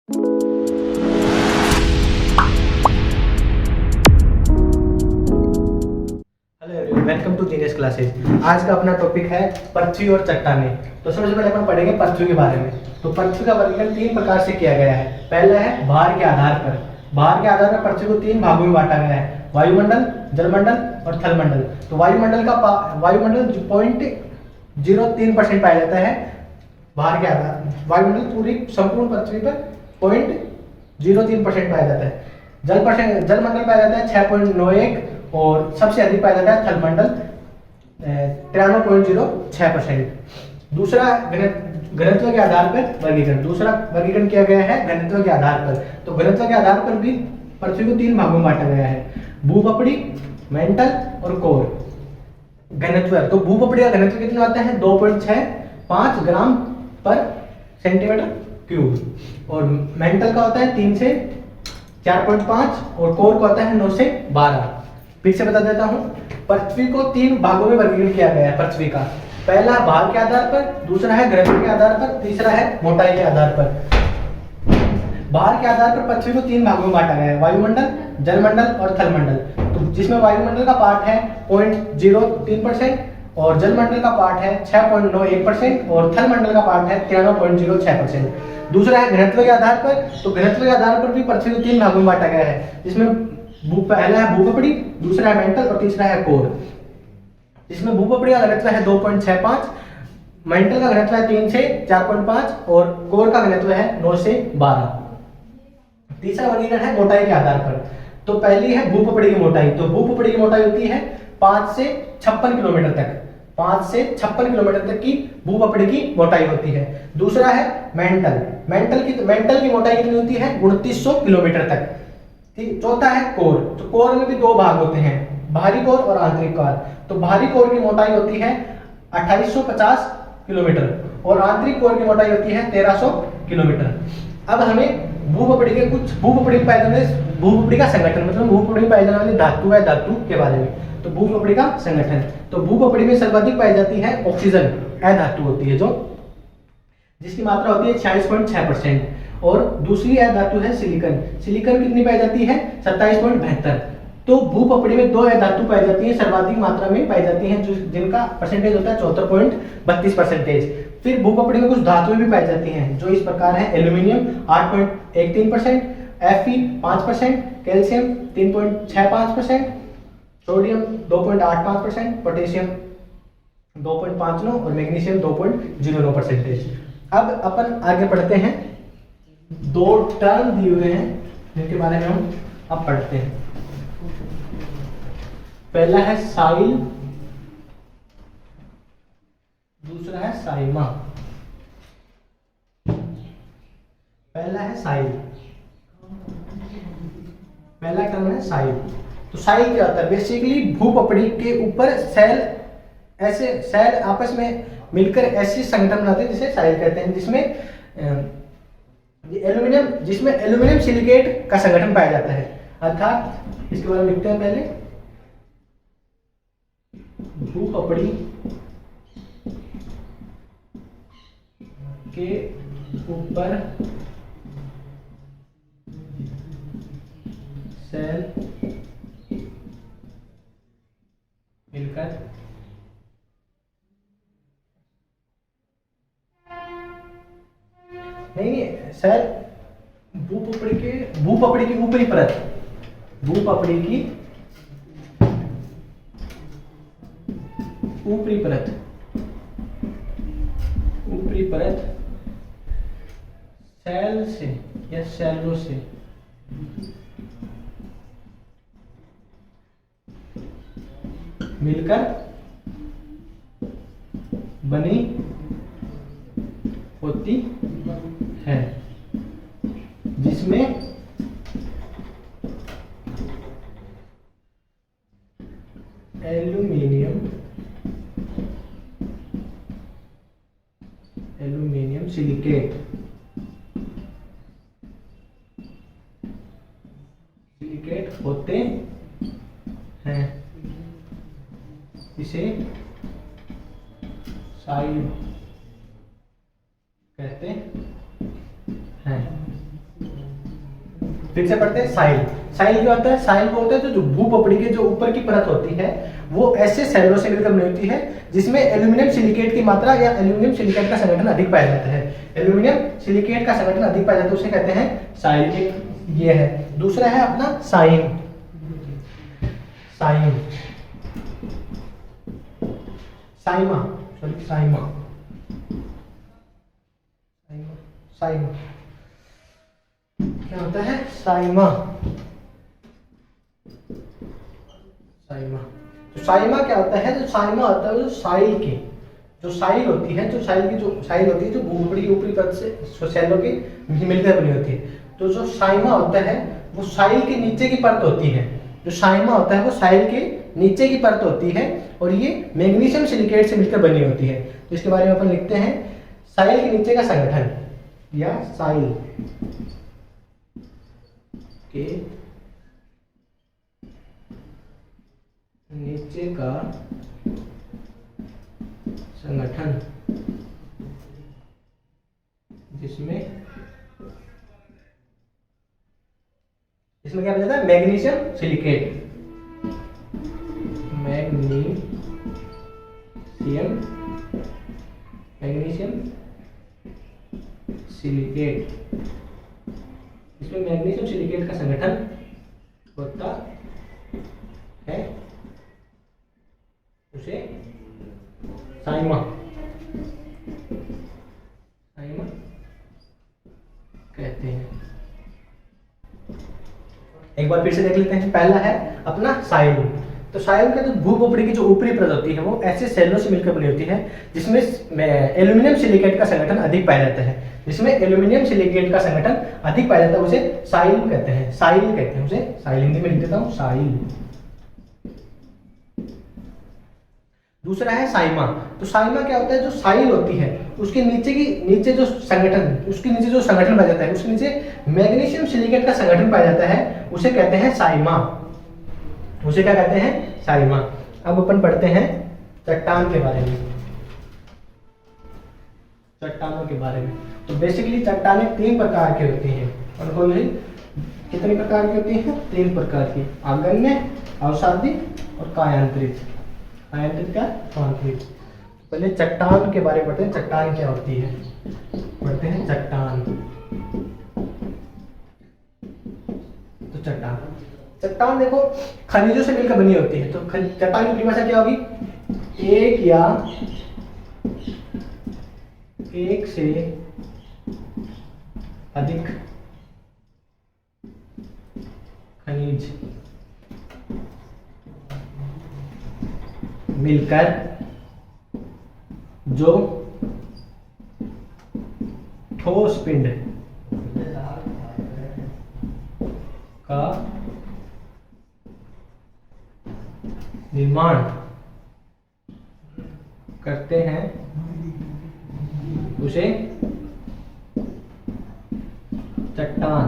Welcome to genius classes. आज का अपना टॉपिक है पृथ्वी और चट्टानें। तो सबसे पहले अपन पढ़ेंगे पृथ्वी के बारे में। तो पृथ्वी का वर्गीकरण 3 प्रकार से किया गया है। पहला है भार के आधार पर। भार के आधार पर पृथ्वी को 3 भागों में बांटा गया है, वायुमंडल, जलमंडल और थलमंडल। तो वायुमंडल 0.03% पाया जाता है भार के आधार। वायुमंडल पूरी संपूर्ण पृथ्वी पर 0.03% पाया जाता है। जलमंडल पाया जाता है 6.91 और सबसे अधिक पाया जाता है थलमंडल 93.06%। दूसरा घनत्व के आधार पर वर्गीकरण। दूसरा वर्गीकरण किया गया है घनत्व के आधार पर। तो घनत्व के आधार पर भी पृथ्वी को 3 भागों में बांटा गया है, भूपपड़ी, मेंटल और कोर। घनत्व तो भूपपड़ी का घनत्व कितना आता है 2.65 ग्राम पर सेंटीमीटर क्यूब और मेंटल का होता है 3 से 4.5 और कोर का होता है 9 से 12। फिर से बता देता हूं, पृथ्वी को 3 भागों में वर्गीकरण किया गया है पृथ्वी का। पहला भार के आधार पर, दूसरा है घनत्व के आधार पर, तीसरा है मोटाई के आधार पर। भार के आधार पर पृथ्वी को 3 भागों में बांटा गया है, वायुमंडल, जलमंडल और थलमंडल। तो जिसमें वायुमंडल का पार्ट है 0.03% और जलमंडल का पार्ट है 6.91% और थलमंडल का पार्ट है 93.06%। दूसरा है घनत्व के आधार पर। तो घनत्व के आधार पर भी पृथ्वी को 3 भागों में बांटा गया है, जिसमें पहला है भूपपड़ी, दूसरा है मेंटल और तीसरा है कोर। इसमें भूपपड़ी का घनत्व है 2.65, मेंटल का घनत्व है 3 से 4.5 और कोर का घनत्व है 9 से 12। तीसरा वर्गीकरण है मोटाई के आधार पर। तो पहली है भूपपड़ी की मोटाई। तो भूपपड़ी की मोटाई होती है 5 से 56 किलोमीटर तक। 5 से 56 किलोमीटर तक की भूपपड़ी की मोटाई होती है। दूसरा है मेंटल। मेंटल की मोटाई कितनी होती है 2900 किलोमीटर तक। चौथा है कोर। तो कोर में भी 2 भाग होते हैं, बाहरी कोर और आंतरिक कोर। तो बाहरी कोर की मोटाई होती है 2850 किलोमीटर और आंतरिक कोर की मोटाई होती है 1300 किलोमीटर। अब हमें भूपपड़ी के कुछ भूपपड़ी का संगठन, मतलब भूपपड़ी में पाए जाने वाली धातु है धातु के बारे में। तो भूपपड़ी का संगठन, तो भूपपड़ी में सर्वाधिक पाई जाती है ऑक्सीजन, धातु होती है जो, जिसकी मात्रा होती है 46.6%। और दूसरी धातु है सिलिकन। सिलिकन कितनी पाई जाती है 27.72। तो भूपपड़ी में 2 धातु पाई जाती है, सर्वाधिक मात्रा में पाई जाती हैं, जिनका परसेंटेज होता है 74.32%। फिर भूपपड़ी में कुछ धातुएं भी पाई जाती हैं जो इस प्रकार है, aluminium 8.13%, Fe 5%, calcium 3.65%, sodium 2.85%, potassium 2.59 और मैग्नीशियम 2.09%। अब अपन आगे पढ़ते हैं। 2 टर्म दिए हुए हैं जिनके बारे में हम अब पढ़ते हैं। पहला है साइल, दूसरा है साइमा। पहला है साइल, पहला टर्म है साइल। तो साइल क्या होता है, बेसिकली भूपपड़ी के ऊपर सेल आपस में मिलकर ऐसी संगठन बनाते हैं जिसे साइल कहते हैं, जिसमें एल्यूमिनियम सिलिकेट का संगठन पाया जाता है। अर्थात इसके बारे में लिखते हैं पहले, भूपपड़ी के ऊपर सेल मिलकर नहीं, सेल भूपपड़ी की ऊपरी परत, भूपपड़ी की ऊपरी परत सेल से या सेलों से मिलकर बनी होती है, जिसमें एल्यूमिनियम सिलिकेट होते हैं, इसे साइल कहते हैं। फिर से पढ़ते हैं साइल। साइल क्या होता है? साइल वो होता है जो भूपपड़ी के जो ऊपर की परत होती है वो ऐसे सेलों से मिलकर बनी होती है जिसमें एल्यूमिनियम सिलिकेट की मात्रा या एल्यूमिनियम सिलिकेट का संगठन अधिक पाया जाता है। एल्यूमिनियम सिलिकेट का संगठन अधिक पाया जाता है उसे कहते हैं साइल। एक ये है। दूसरा है अपना sign. Sign, sigma, sorry sigma, sigma क्या होता है? साइमा। साइमा, तो साइमा क्या होता है? जो साइमा होता है वो साइल की जो साइल होती है, जो साइल की जो साइल होती है जो भूपपड़ी की ऊपरी परत से सेलों की मिलकर बनी होती है। तो जो साइमा होता है वो साइल के नीचे की परत होती है। जो साइमा होता है वो साइल के नीचे की परत होती है और ये मैग्नीशियम सिलिकेट से मिलकर बनी होती है। तो इसके बारे में अपन लिखते हैं साइल के नीचे का संगठन या साइल के नीचे का संगठन जिसमें इसमें क्या बन जाता है? Magnesium silicate. मैग्नीशियम सिलिकेट, इसमें मैग्नीशियम सिलिकेट का संगठन होता है उसे साइमा कहते हैं। एक बार फिर से देख लेते हैं। पहला है अपना साइल। तो साइल का जो भूपपड़ी की जो ऊपरी परत होती है वो ऐसे सेलों से मिलकर बनी होती है जिसमें एल्यूमिनियम सिलिकेट का संगठन अधिक पाया जाता है। जिसमें एल्यूमिनियम सिलिकेट का संगठन अधिक पाया जाता है उसे साइल कहते हैं। साइल कहते हैं उसे साइल। हिंदी में लिख देता हूं साइल। दूसरा है साइमा। तो साइमा क्या होता है? जो साइल होती है उसके नीचे जो संगठन पाया जाता है उसके नीचे मैग्नीशियम सिलिकेट का संगठन पाया जाता है उसे कहते हैं साइमा। उसे क्या कहते हैं? साइमा। अब अपन पढ़ते हैं चट्टान के बारे में। चट्टानों के बारे में तो बेसिकली चट्टानें 3 प्रकार की होती हैं। और कौन सी कितने प्रकार की होती हैं? 3 प्रकार की। आगन्य, अवसादी और कायांतरित। कायांतरित क्या? कायांतरित। पहले चट्टान के बारे में पढ़ते हैं। चट्टान क्या होती है? पढ़ते हैं चट्टान। तो चट्टान देखो खनिजों से मिलकर बनी होती है। तो चट्टान की परिभाषा क्या होगी? एक या एक से अधिक खनिज मिलकर जो ठोस पिंड का निर्माण करते हैं उसे चट्टान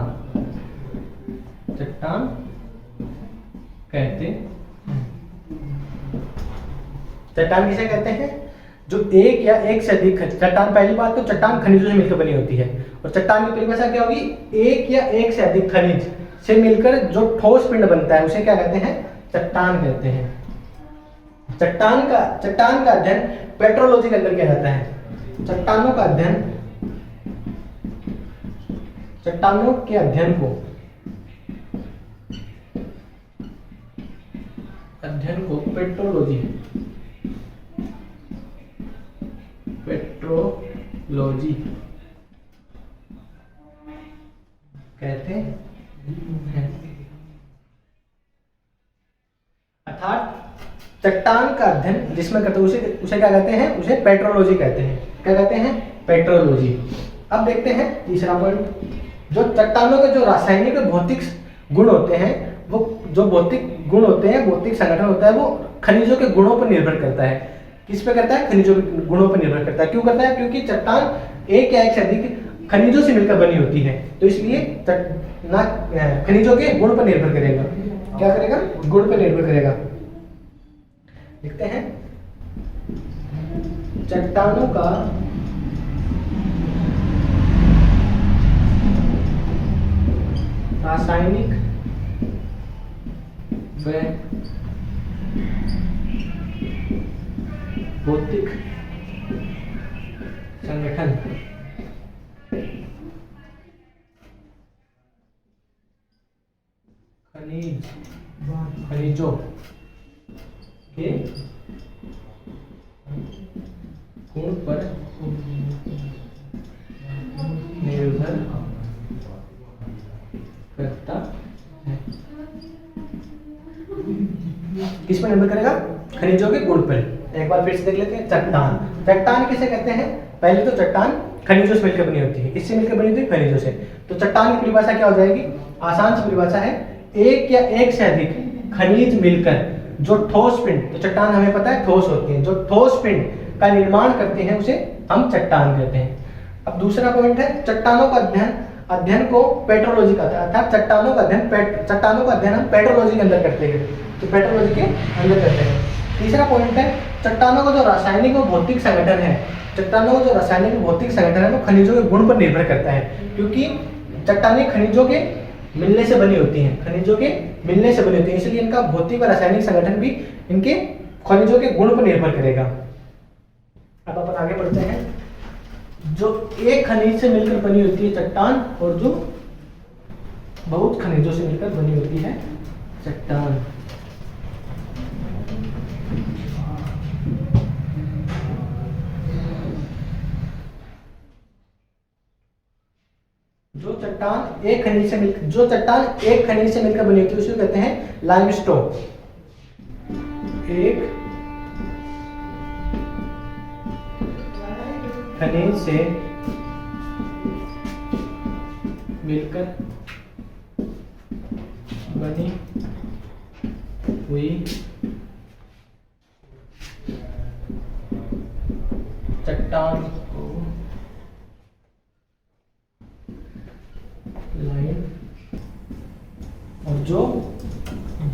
कहते हैं। चट्टान किसे कहते हैं? जो एक या एक से अधिक चट्टान। पहली बात तो चट्टान खनिजों से मिलकर बनी होती है और चट्टान की परिभाषा क्या होगी? एक या एक से अधिक खनिज से मिलकर जो ठोस पिंड बनता है उसे क्या कहते हैं? चट्टान कहते हैं। चट्टान का अध्ययन पेट्रोलॉजी के अंदर किया जाता है। चट्टानों के अध्ययन को पेट्रोलॉजी कहते हैं। अर्थात चट्टान का अध्ययन जिसमें करते उसे क्या कहते हैं? उसे पेट्रोलॉजी कहते हैं। क्या कहते हैं? पेट्रोलॉजी। अब देखते हैं तीसरा पॉइंट। जो चट्टानों के जो रासायनिक और भौतिक गुण होते हैं वो जो भौतिक गुण होते हैं, भौतिक संगठन होता है वो खनिजों के गुणों पर निर्भर करता है। किस पे करता है? खनिजों के गुणों पर निर्भर करता है। क्यों करता है? क्योंकि चट्टान एक या एक से अधिक खनिजों से मिलकर बनी होती है तो इसलिए खनिजों के गुण पर निर्भर करेगा। क्या करेगा? गुण पर निर्भर करेगा। लिखते हैं चट्टानों का रासायनिक व भौतिक संगठन खनिजों के गुण पर निर्भर करता है। किस पर निर्भर करेगा? खनिजों के गुण पर। एक बार फिर से देख लेते हैं। चट्टान, चट्टान किसे कहते हैं? पहले तो चट्टान खनिजों से मिलकर बनी होती है। किससे मिलकर बनी होती है? खनिजों से। तो चट्टान की परिभाषा क्या हो जाएगी? आसान सी परिभाषा है, एक या एक से अधिक खनिज मिलकर जो ठोस पिंड, तो चट्टान हमें पता है ठोस होती है, जो ठोस पिंड का निर्माण करते हैं उसे हम चट्टान कहते हैं। अब दूसरा पॉइंट है चट्टानों का अध्ययन, अध्ययन को पेट्रोलॉजी कहता है, अर्थात चट्टानों का अध्ययन हम पेट्रोलॉजी के अंदर करते हैं, तो पेट्रोलॉजी के अंदर करते हैं। तीसरा पॉइंट है चट्टानों का जो रासायनिक और भौतिक संगठन है, चट्टानों का जो रासायनिक और भौतिक संगठन है वो खनिजों के गुण पर निर्भर करता है, क्योंकि चट्टानें खनिजों के मिलने से बनी होती हैं, खनिजों के मिलने से बनी होती हैं, इसलिए इनका भौतिक और रासायनिक संगठन भी इनके खनिजों के गुण पर निर्भर करेगा। अब अपन आगे बढ़ते हैं। जो एक खनिज से मिलकर बनी होती है चट्टान, और जो बहुत खनिजों से मिलकर बनी होती है चट्टान। जो चट्टान एक खनिज से मिलकर बनी होती है उसे कहते हैं लाइमस्टोन। एक खनिज से मिलकर बनी हुई चट्टान को लाइम, और जो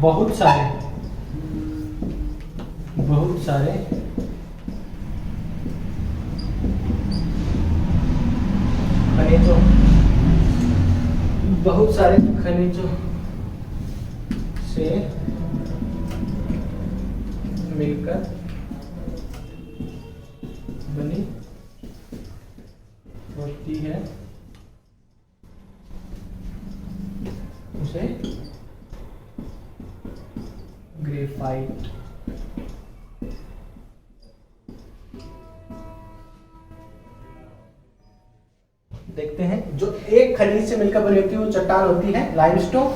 बहुत सारे खनिजों से मिलकर बनी होती है उसे ग्रेफाइट। देखते हैं, जो एक खनिज से मिलकर बनी होती है वो चट्टान होती है लाइमस्टोन,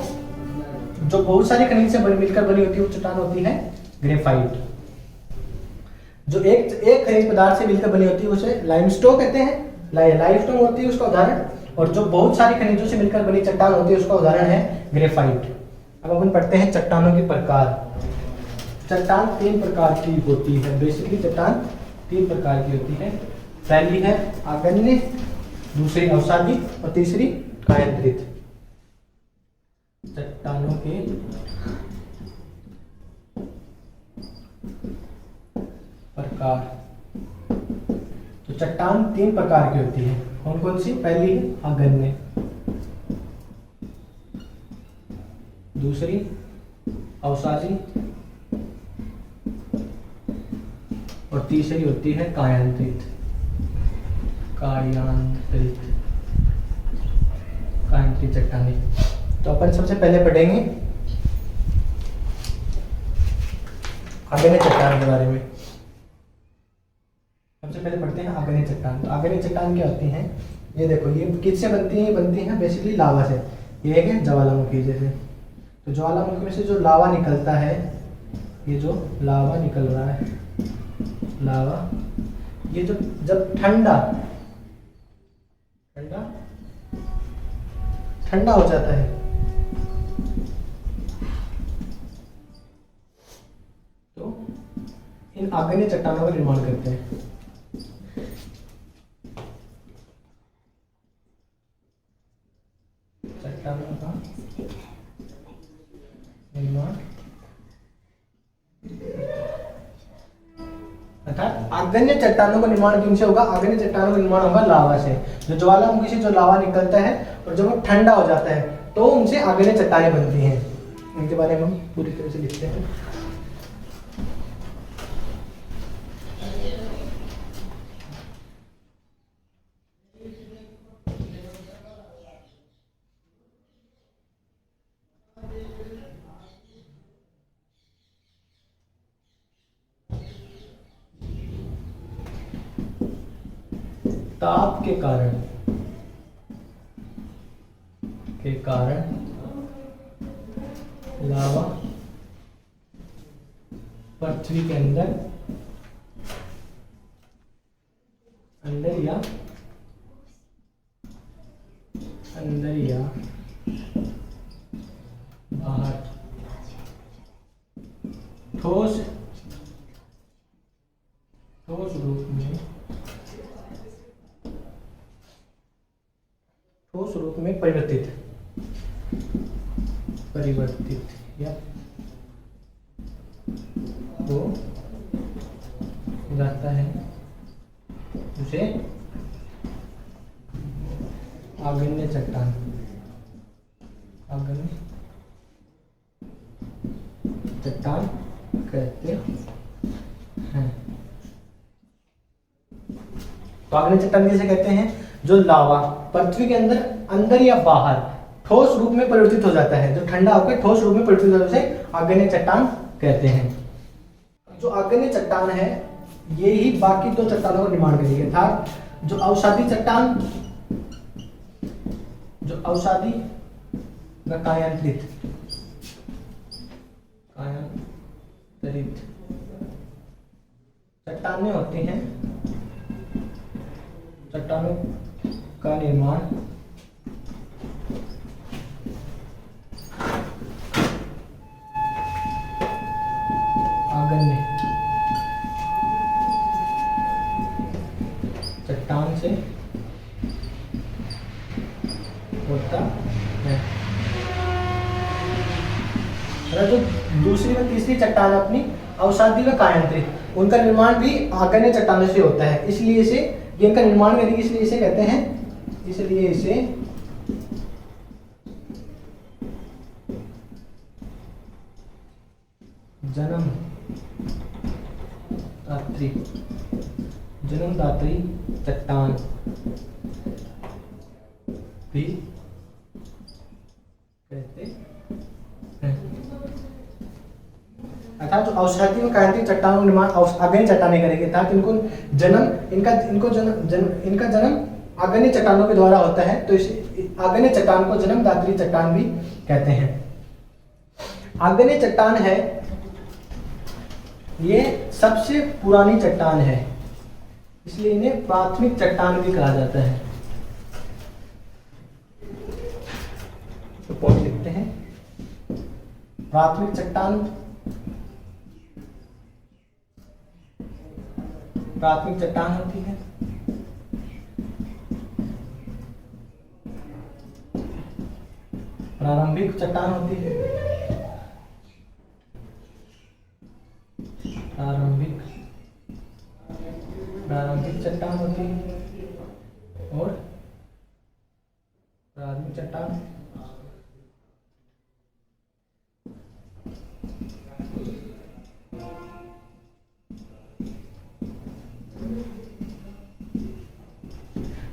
जो बहुत सारी खनिज से मिलकर बनी होती है वो चट्टान होती है ग्रेफाइट। जो एक खनिज पदार्थ से मिलकर बनी होती है उसे लाइमस्टोन कहते हैं, लाइमस्टोन होती है उसका उदाहरण, और जो बहुत सारी खनिजों से मिलकर बनी चट्टान होती है उसका उदाहरण है ग्रेफाइट। अब अपन पढ़ते हैं चट्टानों के प्रकार। चट्टान 3 प्रकार की होती है, बेसिकली चट्टान 3 प्रकार की होती है। पहली है आगन्य, दूसरी अवसादी और तीसरी कायांतरित। चट्टानों के प्रकार। तो चट्टान 3 प्रकार की होती है, कौन कौन सी? पहली है आगन्य, दूसरी अवसादी और तीसरी होती है कायांतरित। कायांतरित चट्टानें। तो अपन सबसे पहले पढ़ेंगे आगन्य चट्टान के बारे में। सबसे पहले पढ़ते हैं आगन्य चट्टान। तो आगन्य चट्टान क्या होती हैं? ये देखो, ये किससे बनती हैं? ये बनती हैं बेसिकली लावा से। ये है ज्वालामुखी जैसे, तो ज्वालामुखी में से जो लावा निकलता है, ये जो लावा निकल रहा है, लावा, ये जो जब ठंडा हो जाता है तो इन आगन्य चट्टानों का निर्माण करते हैं। चट्टानों का निर्माण अर्थात आगन्य चट्टानों का निर्माण किनसे होगा? आगन्य चट्टानों का निर्माण होगा लावा से। जो ज्वालामुखी से जो लावा निकलता है और जब वो ठंडा हो जाता है तो उनसे आग्नेय चट्टानें बनती हैं। इनके बारे में हम पूरी तरह से लिखते हैं। ताप के कारण लावा पृथ्वी के अंदर या बाहर ठोस रूप में परिवर्तित या हो जाता है, उसे आग्नेय चट्टान कहते हैं। तो आग्नेय चट्टान किसे कहते हैं? जो लावा पृथ्वी के अंदर या बाहर ठोस रूप में परिवर्तित हो जाता है, जो ठंडा होकर ठोस रूप में परिवर्तित हो जाता है, उसे आग्नेय चट्टान कहते हैं। जो आग्नेय चट्टान है ये ही बाकी दो चट्टानों का निर्माण करेगी, अर्थात जो अवसादी चट्टान, जो अवसादी व कायांतरित चट्टानें होती हैं, चट्टानों का निर्माण आग्नेय चट्टान से होता है। जो दूसरी व तीसरी चट्टान अपनी अवसादी व कायांतरित, उनका निर्माण भी आग्नेय चट्टानों से होता है, इसलिए इसे इनका निर्माण करेगी, इसलिए इसे कहते हैं, इसलिए इसे जन्मदात्री चट्टान भी कहते हैं। अर्थात जो अवसादी व कायांतरित चट्टानों का निर्माण आग्नेय चट्टानें करेंगे, अर्थात इनका जन्म आग्नेय चट्टानों के द्वारा होता है, तो इसे आग्नेय चट्टान को जन्मदात्री चट्टान भी कहते हैं। आग्नेय चट्टान है ये सबसे पुरानी चट्टान है, इसलिए इन्हें प्राथमिक चट्टान भी कहा जाता है। तो पॉइंट लिखते हैं, प्राथमिक चट्टान होती है प्रारंभिक चट्टान होती है प्रारंभिक चट्टान होती है और प्राथमिक चट्टान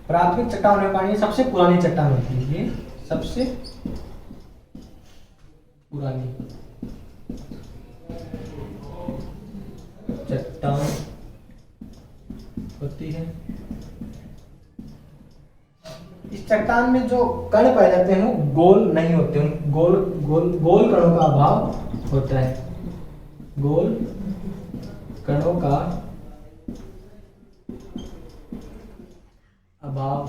प्राथमिक चट्टान होने के कारण ये सबसे पुरानी चट्टान होती है, ये सबसे पुरानी चट्टान होती है। इस चट्टान में जो कण पाए जाते हैं वो गोल नहीं होते, गोल कणों का अभाव होता है, गोल कणों का अभाव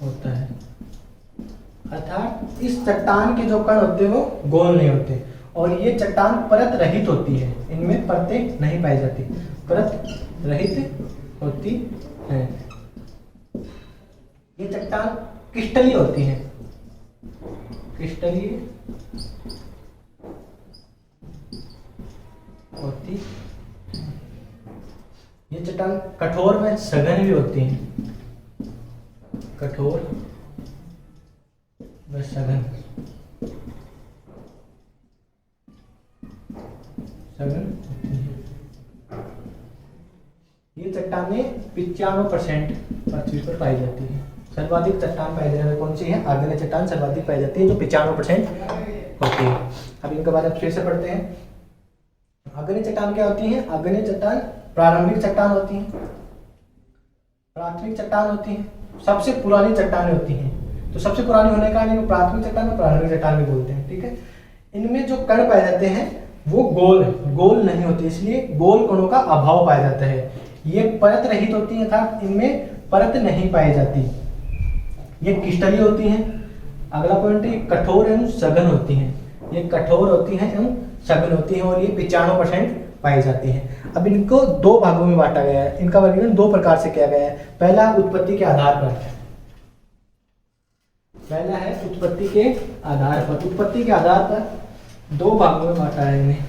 होता है, अर्थात इस चट्टान के जो कण होते हैं वो गोल नहीं होते, और ये चट्टान परत रहित होती है, इनमें परतें नहीं पाई जाती, परत रहित होती है। ये चट्टान क्रिस्टलीय होती है, क्रिस्टलीय होती। ये चट्टान कठोर में सघन भी होती है, कठोर व सघन होती हैं। ये चट्टानें 95% पृथ्वी पर पाई जाती है। सर्वाधिक चट्टान पाई जाने वाली कौन सी है? आग्नेय चट्टान सर्वाधिक पाई जाती है, जो 95% होती है। अब इनके बारे में फिर से पढ़ते हैं। आग्नेय चट्टान क्या होती है? आग्नेय चट्टान प्रारंभिक चट्टान होती है, प्राथमिक चट्टान होती है, सबसे पुरानी चट्टानें होती हैं। तो सबसे पुरानी होने का इनको प्राथमिक चट्टान और प्रारंभिक चट्टान भी बोलते हैं। ठीक है, इनमें जो कण पाए जाते हैं वो गोल नहीं होते, इसलिए गोल कणों का अभाव पाया जाता है। ये परत रहित होती है, अर्थात इनमें परत नहीं पाई जाती। ये क्रिस्टलीय होती हैं। अगला पॉइंट है कठोर एवं सघन होती हैं। ये कठोर होती हैं एवं सघन होती हैं और ये 95% पाई जाती हैं। अब इनको दो भागों में बांटा गया है। इनका वर्गीकरण दो प्रकार से किया गया है। पहला उत्पत्ति के आधार पर, पहला है उत्पत्ति के आधार पर। उत्पत्ति के आधार पर दो भागों में बांटा है इन्हें।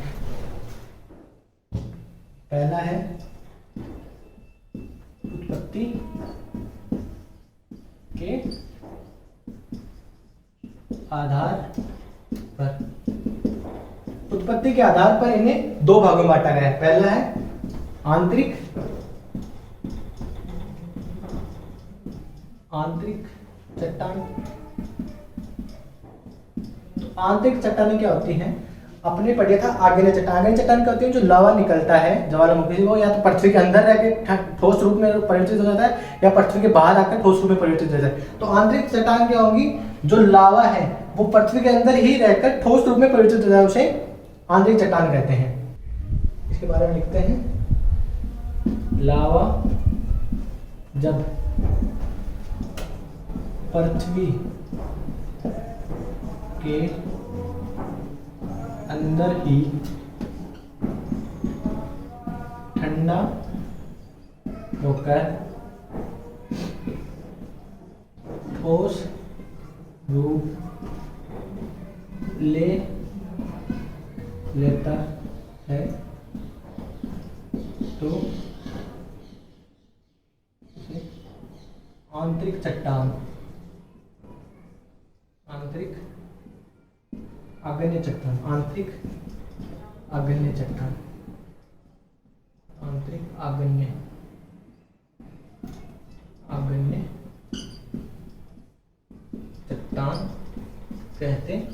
पहला है उत्पत्ति के आधार पर। उत्पत्ति के आधार पर इन्हें दो भागों में बांटा गया है। पहला है आंतरिक चट्टान। तो आंतरिक चट्टानें क्या होती हैं? अपने पढ़िया था आग्नेय चट्टान। आग्नेय चट्टान क्या होती है? जो लावा निकलता है ज्वालामुखी से, वो या तो पृथ्वी के अंदर रह के ठोस रूप में परिवर्तित हो जाता है या पृथ्वी के बाहर आकर ठोस रूप में परिवर्तित हो जाता है। तो आंतरिक चट्टान क्या होगी? जो लावा है वो पृथ्वी के अंदर ही रहकर ठोस रूप में परिवर्तित हो जाता है, उसे आंतरिक चट्टान कहते हैं। इसके बारे में लिखते हैं, लावा जब पृथ्वी के अंदर ही ठंडा होकर ठोस रूप लेता है तो आंतरिक चट्टान, आंतरिक आग्नेय चट्टान, आंतरिक आग्नेय चट्टान, आंतरिक आग्नेय चट्टान कहते हैं।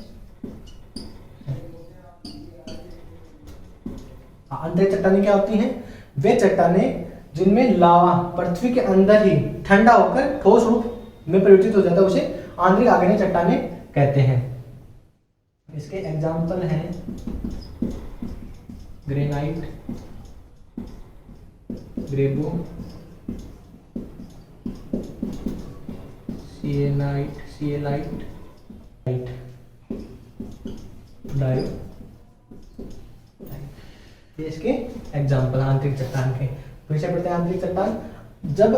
आंतरिक चट्टानें क्या होती हैं? वे चट्टानें जिनमें लावा पृथ्वी के अंदर ही ठंडा होकर ठोस रूप में परिवर्तित हो जाता है, उसे आंतरिक आग्नेय चट्टानें कहते हैं। इसके एग्जाम्पल हैं ग्रेनाइट, ग्रेबो, सिएलाइट, डायो। ये इसके एग्जाम्पल आंतरिक चट्टान के। फिर से पढ़ते हैं आंतरिक चट्टान। जब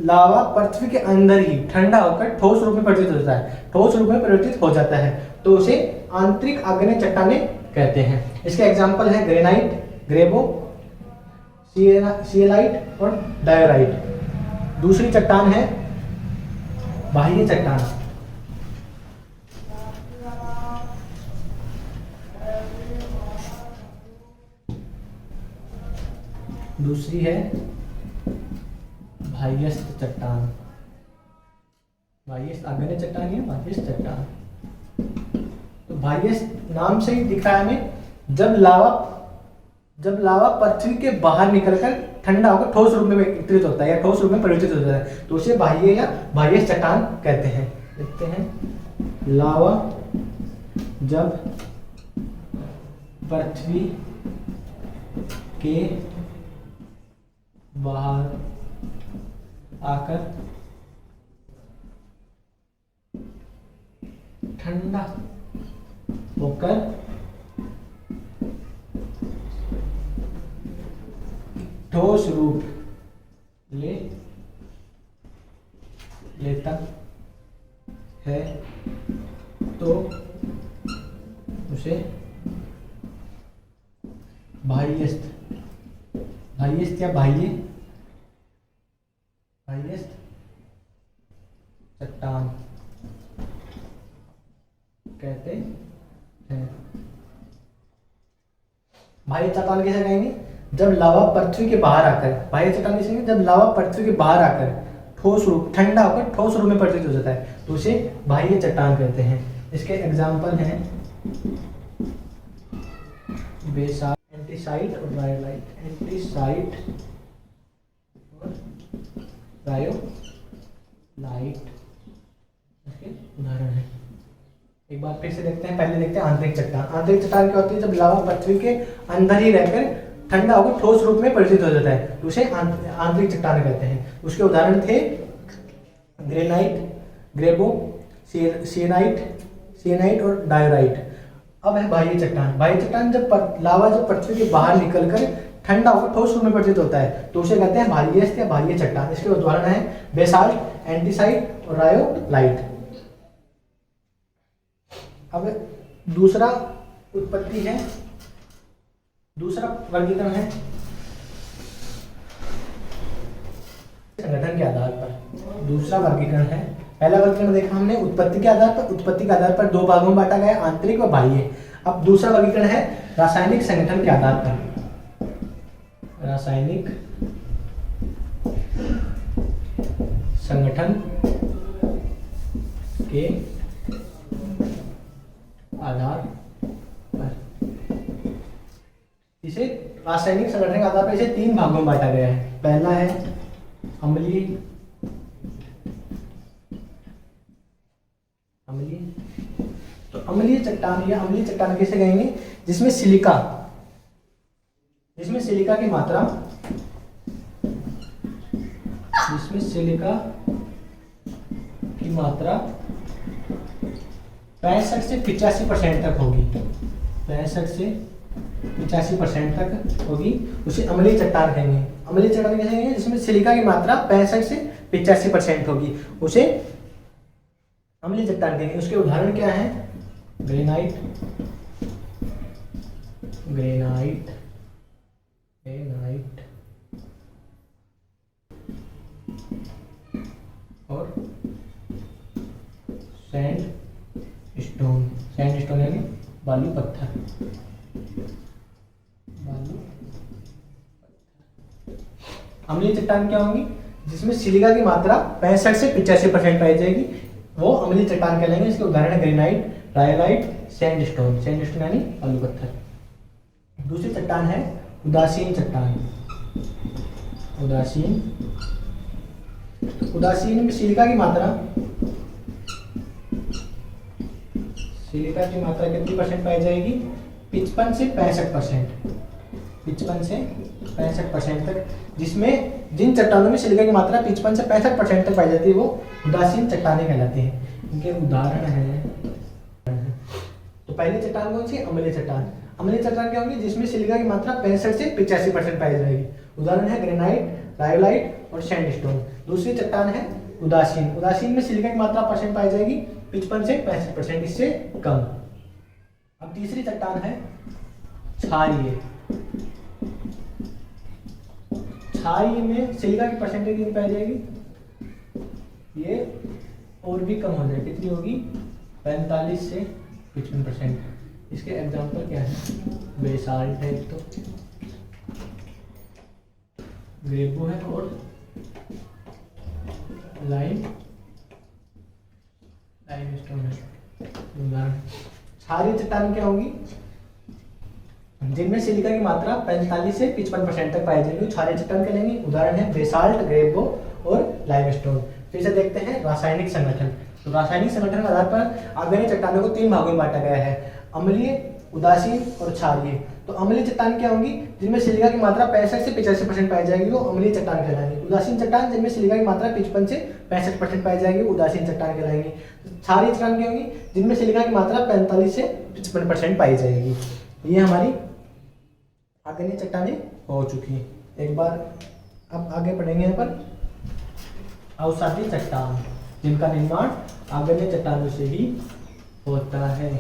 लावा पृथ्वी के अंदर ही ठंडा होकर ठोस रूप में परिवर्तित हो जाता है, ठोस रूप में परिवर्तित हो जाता है, तो उसे आंतरिक आग्नेय चट्टानें कहते हैं। इसके एग्जाम्पल हैं ग्रेनाइट, ग्रेबो, सिएलाइट और डायोराइट। दूसरी चट्टान है बाह्य चट्टान। दूसरी है बाह्यस्थ चट्टान। बाह्यस्थ आग्नेय चट्टान है, बाह्यस्थ चट्टान। तो बाह्यस्थ नाम से ही दिख रहा है हमें, जब लावा पृथ्वी के बाहर निकलकर ठंडा होकर ठोस रूप में वितरित होता है या ठोस रूप में परिवर्तित होता है, तो उसे बाह्य या बाह्यस्थ चट्टान कहते हैं। देखते हैं, लावा जब पृथ्वी के बाहर आकर ठंडा होकर ठोस रूप लेता है, तो उसे बाह्यस्थ या बाह्यस्थ चट्टान कहते हैं। बाह्य चट्टान कैसे कहेंगे? जब लावा पृथ्वी के बाहर आकर, बाह्य चट्टान कैसे कहेंगे? जब लावा पृथ्वी के बाहर आकर ठोस रूप, ठंडा होकर ठोस रूप में परिवर्तित हो जाता है तो उसे बाह्य चट्टान कहते हैं। इसके एग्जाम्पल हैं बेसाल्ट, एंटीसाइट और रायोलाइट, एंटीसाइट और रायोलाइट इसके उदाहरण हैं। एक बार फिर से देखते हैं, पहले देखते हैं आंतरिक चट्टान। आंतरिक चट्टान क्या होती है? जब लावा पृथ्वी के अंदर ही रहकर ठंडा होकर ठोस रूप में परिवर्तित हो जाता है तो उसे आंतरिक चट्टान कहते हैं। उसके उदाहरण थे ग्रेनाइट, ग्रेबो, सिएनाइट और डायोराइट। अब है बाह्य चट्टान। बाह्य चट्टान जब लावा जब पृथ्वी के बाहर निकलकर ठंडा होकर ठोस रूप में परिवर्तित होता है तो उसे कहते हैं बाह्यस्थ या बाह्य चट्टान। इसके उदाहरण है बेसाल्ट, एंटीसाइट और रायोलाइट। अब दूसरा उत्पत्ति है, दूसरा वर्गीकरण है संगठन के आधार पर। दूसरा वर्गीकरण है, पहला वर्गीकरण देखा हमने उत्पत्ति के आधार पर। उत्पत्ति के आधार पर दो भागों में बांटा गया, आंतरिक और बाह्य। अब दूसरा वर्गीकरण है रासायनिक संगठन के आधार पर। रासायनिक संगठन के आधार पर, इसे रासायनिक संगठन के आधार पर इसे तीन भागों में बांटा गया है। पहला है अम्लीय, तो अम्लीय चट्टान या अम्लीय चट्टान कैसे कहेंगे? जिसमें सिलिका की मात्रा, जिसमें सिलिका की मात्रा 65 से 85% तक होगी, 65 से 85% तक होगी, उसे अम्लीय चट्टान कहेंगे। अम्लीय चट्टान कैसे कहेंगे? जिसमें सिलिका की मात्रा 65 से 85% होगी, उसे अम्लीय चट्टान कहेंगे। उसके उदाहरण क्या है? ग्रेनाइट, ग्रेनाइट, ग्रेनाइट और सैंडस्टोन, सैंडस्टोन यानी बालू पत्थर, बालू। अम्लीय चट्टान क्या होंगी? जिसमें सिलिका की मात्रा 65 से 85% पाई जाएगी, वो अम्लीय चट्टान कहलाएंगे। इसके उदाहरण है ग्रेनाइट, रायोलाइट, सैंडस्टोन, सैंडस्टोन यानी बालू पत्थर। दूसरी चट्टान है उदासीन चट्टान। उदासीन, उदासीन में सिलिका की मात्रा, सिलिका की मात्रा कितनी परसेंट पाई जाएगी? 55 से 65%, 55 से 65% तक। जिसमें जिन चट्टानों में सिलिका की मात्रा 55 से 65% तक पाई जाती है वो उदासीन चट्टानें कहलाती हैं। इनके उदाहरण हैं, तो पहली चट्टान कौन सी? अम्लीय चट्टान। अम्लीय चट्टान क्या होगी? जिसमें सिलिका की मात्रा 65 से 85% पाई जाएगी। उदाहरण है ग्रेनाइट, रायोलाइट और सैंडस्टोन। दूसरी चट्टान है उदासीन। उदासीन में सिलिका की मात्रा परसेंट पाई जाएगी 55 से 65%, इससे कम। अब तीसरी चट्टान है क्षारीय। क्षारीय में सिलिका की परसेंटेज कितनी पाई जाएगी? ये और भी कम हो जाए, कितनी होगी? 45 से 55%। इसके एग्जाम्पल क्या है? बेसाल्ट है तो, ग्रेबो है और लाइमस्टोन है। क्षारीय चट्टान क्या होगी? जिनमें सिलिका की मात्रा 45 से 55% तक पाई जाएगी, क्षारीय चट्टान कहलाएंगे। उदाहरण है बेसाल्ट, ग्रेबो और लाइमस्टोन। फिर से देखते हैं रासायनिक संगठन। तो रासायनिक संगठन के आधार पर आर्गेनिक चट्टानों को तीन भागों में बांटा गया है, अम्लीय, उदासीन और क्षारीय। तो अम्लीय चट्टान क्या होंगी? जिनमें सिलिका की मात्रा 65 से 85% पाई जाएगी, वो अम्लीय चट्टान कहलाएंगे। उदासीन चट्टान जिनमें सिलिका की मात्रा 55 से 65% पाई जाएगी, वो उदासीन चट्टान कहलाएंगे। क्षारीय चट्टान क्या होंगी? जिनमें सिलिका की मात्रा 45 से 55% पाई जाएगी। ये हमारी आर्गेनिक चट्टानें हो चुकी हैं। एक बार अब आगे पढ़ेंगे यहाँ पर अवसादी चट्टान, जिनका निर्माण आर्गेनिक चट्टानों से ही होता है।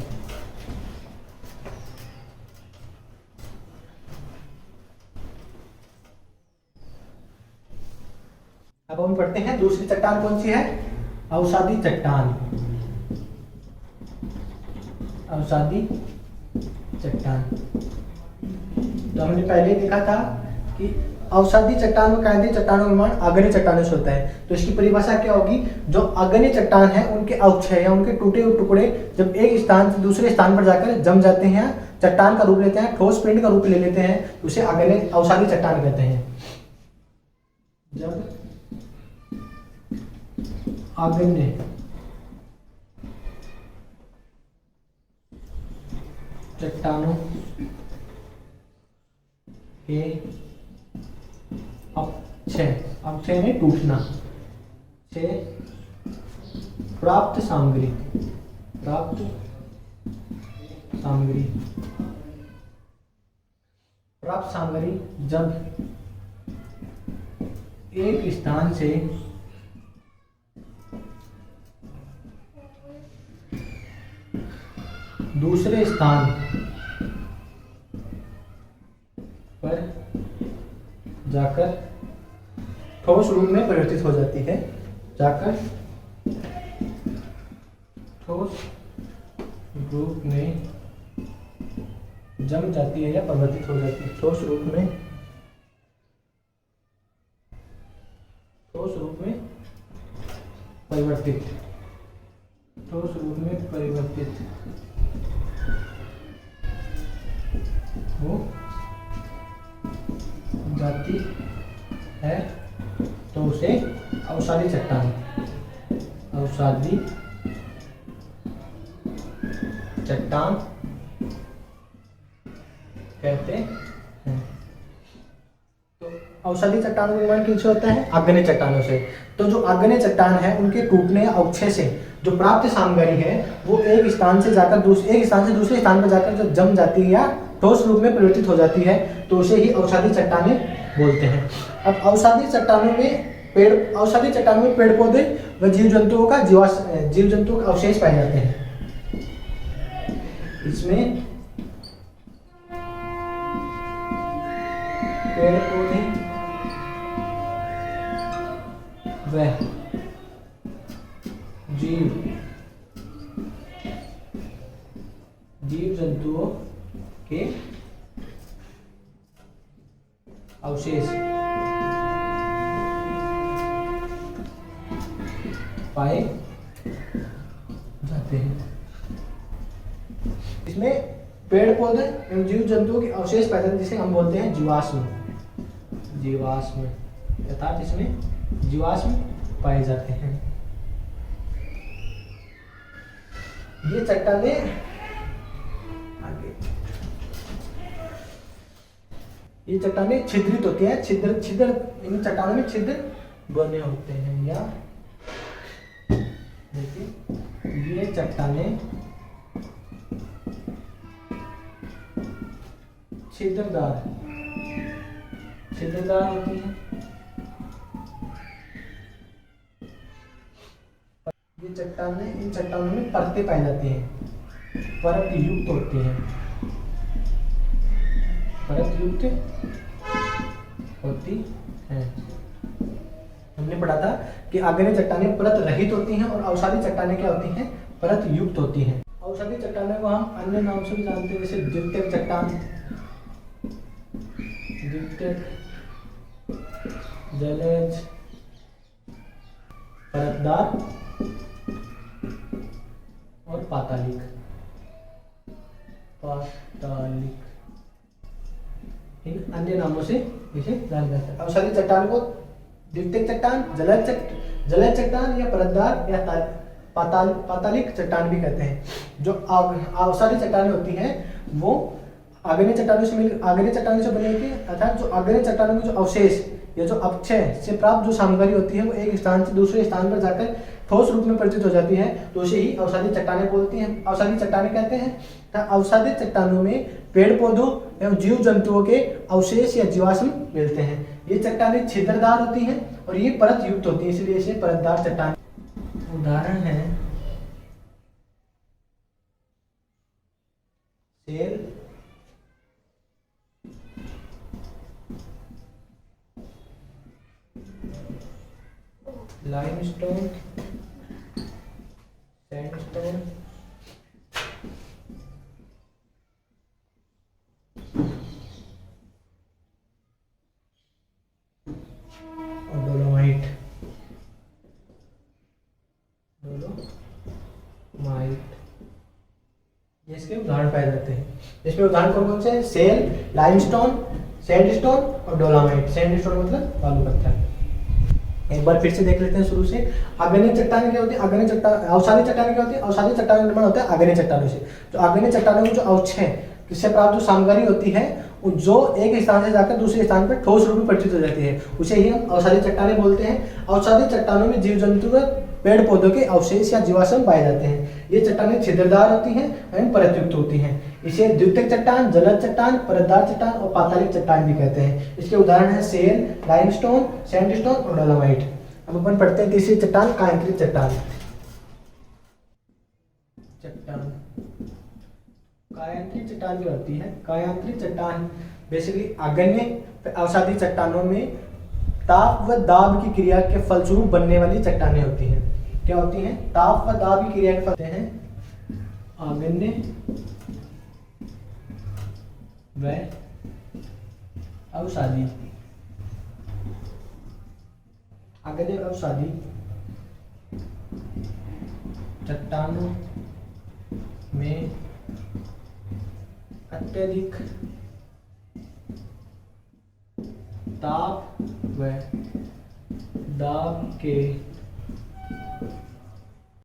अब हम पढ़ते हैं दूसरी चट्टान कौन सी है? अवसादी चट्टान। अवसादी चट्टान। तो हमने पहले देखा था कि अवसादी चट्टान व कायदे चट्टानों का निर्माण आग्नेय चट्टानों से होता है। तो इसकी परिभाषा क्या होगी, जो आग्नेय चट्टान है उनके अवक्षय या उनके टूटे हुए टुकड़े जब एक स्थान से दूसरे स्थान पर जाकर जम जाते हैं, चट्टान का रूप लेते हैं, ठोस पिंड का रूप ले लेते हैं, तो उसे आग्नेय अवसादी चट्टान कहते हैं। जब आग्नेय चट्टानों के अक्षय में टूटना से प्राप्त सामग्री जब एक स्थान से दूसरे स्थान पर जाकर ठोस रूप में परिवर्तित हो जाती है, ठोस रूप में जम जाती है या परिवर्तित हो जाती है, ठोस रूप में परिवर्तित हो जाती है, तो उसे अवसादी चट्टान कहते हैं। तो अवसादी चट्टानों का निर्माण किनसे होता है, आग्नेय चट्टानों से। तो जो आग्नेय चट्टान है उनके टूटने या अवक्षय से जो प्राप्त सामग्री है वो एक स्थान से दूसरे स्थान पर जाकर जब जम जाती है या ठोस रूप में परिवर्तित हो जाती है, तो उसे ही अवसादी चट्टानें बोलते हैं। अब अवसादी चट्टानों में पेड़ पौधे व जीव जंतुओं का अवशेष पाए जाते हैं। इसमें पेड़ पौधे व जीव जंतुओं के अवशेष पाए जाते हैं। इसमें पेड़ पौधे एवं जीव जंतुओं के अवशेष पाए जाते हैं, जिसे हम बोलते हैं जीवाश्म अर्थात इसमें जीवाश्म पाए जाते हैं। ये चट्टानें छिद्रित होती हैं, छिद्र इन चट्टानों में छिद्र बने होते हैं। या देखिए ये चट्टानें छिद्रदार होती हैं। ये इन चट्टानों में परतें पाई जाती हैं, परत युक्त होती हैं, हमने पढ़ा था कि आग्नेय चट्टानें परत रहित होती हैं और अवसादी चट्टानें क्या होती हैं, परत युक्त होती हैं। अवसादी चट्टानों को हम अन्य नाम से भी जानते हैं, जैसे द्वितीयक चट्टान, जलज, परतदार और पातालिक। इन अन्य नामों से इसे जाना जाता है। अवसादी चट्टान को द्वितीयक चट्टान, जलज चट्टान या परतदार या पातालिक चट्टान भी कहते हैं। जो अवसादी चट्टानें होती हैं वो आग्नेय चट्टानों से बनी होती है, अर्थात जो आग्नेय चट्टानों के जो अवशेष या जो अवक्षय से प्राप्त जो सामग्री होती है वो एक स्थान से दूसरे स्थान पर जाकर ठोस रूप में परिवर्तित हो जाती है, तो उसे ही अवसादी चट्टानें बोलती हैं, अवसादी चट्टानें कहते हैं। अवसादी चट्टानों में पेड़ पौधों एवं जीव जंतुओं के अवशेष या जीवाश्म मिलते हैं। ये चट्टानें छिद्रदार होती हैं और ये परत युक्त होती है, इसलिए इसे परतदार चट्टान। उदाहरण है सेल, लाइमस्टोन, सैंडस्टोन, माइट, ये इसके उदाहरण पाए जाते हैं। इसमें उदाहरण कौन कौन से हैं? सेल, लाइमस्टोन, सैंडस्टोन और डोलामाइट। सैंडस्टोन मतलब बालू पत्थर। एक बार फिर से देख लेते हैं शुरू से। आग्नेय चट्टानें क्या होती है? आग्नेय चट्टान, अवसादी चट्टानें क्या होती है? अवसादी चट्टानों का निर्माण होता है आग्नेय चट्टानों से। जो आग्नेय चट्टानों में जो अवक्षय किससे प्राप्त जो सामग्री होती है, जो एक स्थान से जाकर दूसरे स्थान पर ठोस रूप में परिवर्तित हो जाती है, उसे ही हम अवसादी चट्टानें बोलते हैं। अवसादी चट्टानों में जीव जंतु व पेड़ पौधों के अवशेष या जीवाश्म पाए जाते हैं। ये चट्टानें छिद्रदार होती हैं एवं परतयुक्त होती हैं। इसे द्वितीयक चट्टान, जलद चट्टान, परतदार चट्टान और पातालिक चट्टान भी कहते हैं। इसके उदाहरण है सेल, लाइमस्टोन, सैंडस्टोन और डोलामाइट। अब अपन पढ़ते हैं तीसरी चट्टान, कायांत्रित चट्टान। कायांत्रित चट्टान जो होती है, कायांत्रित चट्टान बेसिकली आग्नेय अवसादी चट्टानों में ताप व दाब की क्रिया के फलस्वरूप बनने वाली चट्टानें होती हैं। क्या होती हैं? ताप व दाब की क्रिया के फल हैं आग्नेय व अवसादी। आग्नेय अवसादी चट्टानों में अत्यधिक ताप व दाब के